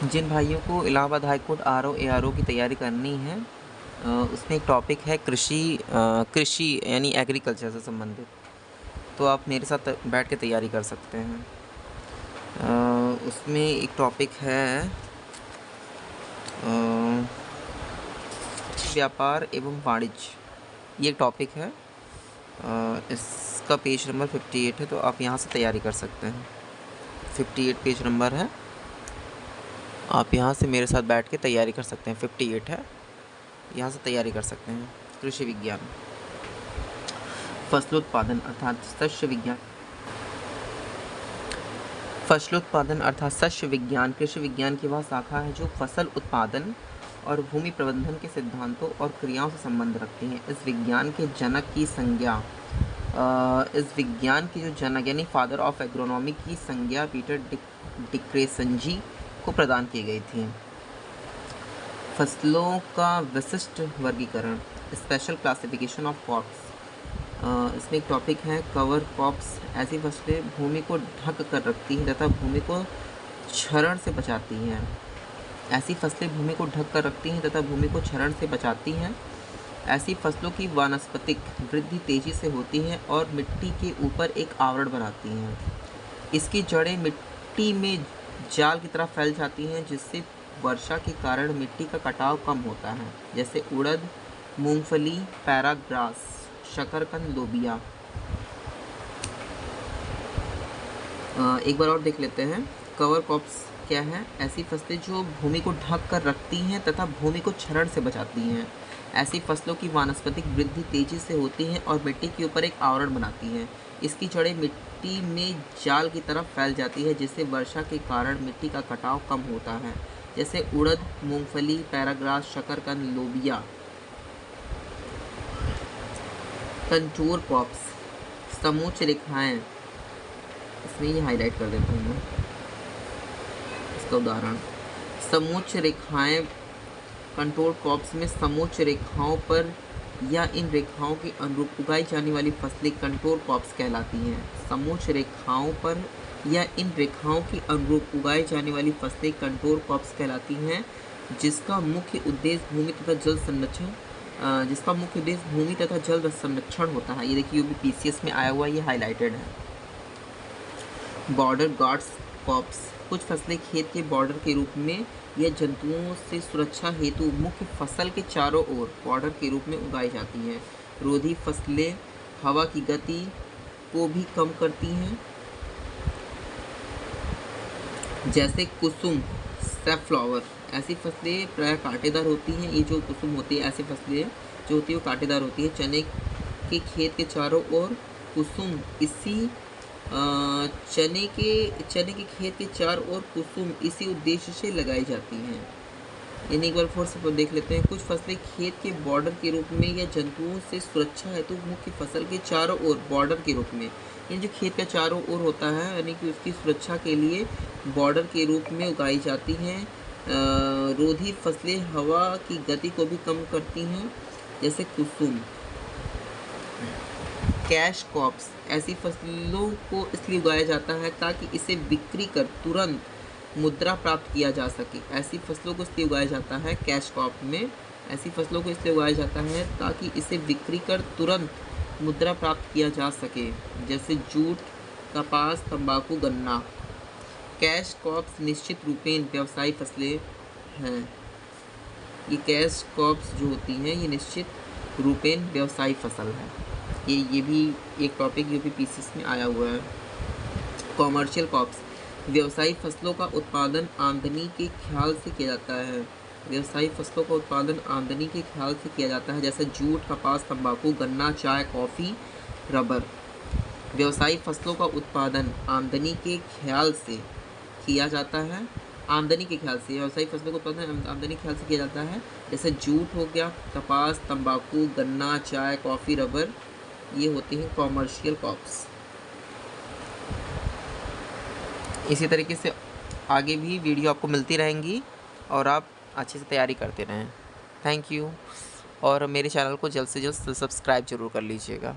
जिन भाइयों को Allahabad high court RO ARO की तैयारी करनी है, उसमें एक टॉपिक है कृषि यानी एग्रीकल्चर से संबंधित, तो आप मेरे साथ बैठ के तैयारी कर सकते हैं। उसमें एक टॉपिक है व्यापार एवं वाणिज्य, ये टॉपिक है। इसका पेज नंबर 58 है, तो आप यहाँ से तैयारी कर सकते हैं। 58 पेज नंबर है, आप यहाँ से मेरे साथ बैठ के तैयारी कर सकते हैं। 58 है, यहाँ से तैयारी कर सकते हैं। कृषि विज्ञान, फसलोत्पादन अर्थात शस्य विज्ञान। फसलोत्पादन अर्थात शस्य विज्ञान कृषि विज्ञान की वह शाखा है जो फसल उत्पादन और भूमि प्रबंधन के सिद्धांतों और क्रियाओं से संबंध रखती है। इस विज्ञान के जनक की संज्ञा इस विज्ञान के जो जनक यानी फादर ऑफ एग्रोनॉमी की संज्ञा पीटर डिक्रेसंजी को प्रदान की गई थी। फसलों का विशिष्ट वर्गीकरण, स्पेशल क्लासिफिकेशन ऑफ क्रॉप्स। इसमें एक टॉपिक है कवर क्रॉप्स, ऐसी फसलें भूमि को ढक कर रखती हैं तथा भूमि को क्षरण से बचाती हैं। ऐसी फसलें भूमि को ढक कर रखती हैं तथा भूमि को क्षरण से बचाती हैं। ऐसी फसलों की वानस्पतिक वृद्धि तेजी से होती है और मिट्टी के ऊपर एक आवरण बनाती हैं। इसकी जड़ें मिट्टी में जाल की तरह फैल जाती हैं, जिससे वर्षा के कारण मिट्टी का कटाव कम होता है, जैसे उड़द, मूंगफली, पैराग्रास, शकरकंद, लोबिया। एक बार और देख लेते हैं। कवर क्रॉप्स क्या है? ऐसी फसलें जो भूमि को ढक कर रखती हैं तथा भूमि को क्षरण से बचाती हैं। ऐसी फसलों की वानस्पतिक वृद्धि तेजी से होती है और मिट्टी के ऊपर एक आवरण बनाती हैं। इसकी जड़ें मिट्टी में जाल की तरफ फैल जाती है, जिससे वर्षा के कारण मिट्टी का कटाव कम होता है, जैसे उड़द, मूंगफली, पैराग्रास, शकरकंद, लोबिया। कंटूर क्रॉप्स, समोच्च रेखाएं, इसमें ये हाईलाइट कर देता हूँ मैं इसका उदाहरण। समोच्च रेखाएं, कंटूर क्रॉप्स में समोच्च रेखाओं पर या इन रेखाओं के अनुरूप उगाई जाने वाली फसलें कंटूर क्रॉप्स कहलाती हैं। समोच्च रेखाओं पर या इन रेखाओं के अनुरूप उगाई जाने वाली फसलें कंटूर क्रॉप्स कहलाती हैं, जिसका मुख्य उद्देश्य भूमि तथा जल संरक्षण होता है। ये देखिए, यूपीपीसीएस में आया हुआ, ये हाईलाइटेड है। बॉर्डर गार्ड्स क्रॉप्स, कुछ फसलें खेत के बॉर्डर के रूप में या जंतुओं से सुरक्षा हेतु मुख्य फसल के चारों ओर बॉर्डर के रूप में उगाई जाती हैं। रोधी फसलें हवा की गति को भी कम करती हैं, जैसे कुसुम, सैफफ्लावर। ऐसी फसलें प्रायः कांटेदार होती हैं। ये जो कुसुम होती है, ऐसी फसलें जो होती है वो कांटेदार होती है। चने के खेत के चारों ओर कुसुम चने के खेत के चारों ओर कुसुम इसी उद्देश्य से लगाई जाती हैं। यानी एक बार फिर से देख लेते हैं। कुछ फसलें खेत के बॉर्डर के रूप में या जंतुओं से सुरक्षा हेतु मुख्य फसल के चारों ओर बॉर्डर के रूप में, ये जो खेत का चारों ओर होता है, यानी कि उसकी सुरक्षा के लिए बॉर्डर के रूप में उगाई जाती हैं। रोधी फसलें हवा की गति को भी कम करती हैं, जैसे कुसुम। कैश क्रॉप्स, ऐसी फसलों को इसलिए उगाया जाता है ताकि इसे बिक्री कर तुरंत मुद्रा प्राप्त किया जा सके। ऐसी फसलों को इसलिए उगाया जाता है, कैश क्रॉप में ऐसी फसलों को इसलिए उगाया जाता है ताकि इसे बिक्री कर तुरंत मुद्रा प्राप्त किया जा सके, जैसे जूट, कपास, तंबाकू, गन्ना। कैश क्रॉप्स निश्चित रूपेण व्यवसायी फसलें हैं। ये कैश क्रॉप्स जो होती हैं, ये निश्चित रूपेण व्यवसायी फसल है। ये भी एक टॉपिक यूपीपीसीएस में आया हुआ है। कॉमर्शियल क्रॉप्स, व्यवसायी फसलों का उत्पादन आमदनी के ख्याल से किया जाता है। व्यवसायी फसलों का उत्पादन आमदनी के ख्याल से किया जाता है, जैसे जूट, कपास, तंबाकू, गन्ना, चाय, कॉफ़ी, रबर। व्यवसायी फसलों का उत्पादन आमदनी के ख्याल से किया जाता है। आमदनी के ख्याल से व्यवसायी फसलों का उत्पादन आमदनी के ख्याल से किया जाता है, जैसे जूट हो गया, कपास, तंबाकू, गन्ना, चाय, कॉफ़ी, रबर। ये होती हैं कॉमर्शियल क्रॉप्स। इसी तरीके से आगे भी वीडियो आपको मिलती रहेंगी और आप अच्छे से तैयारी करते रहें। थैंक यू, और मेरे चैनल को जल्द से जल्द सब्सक्राइब ज़रूर कर लीजिएगा।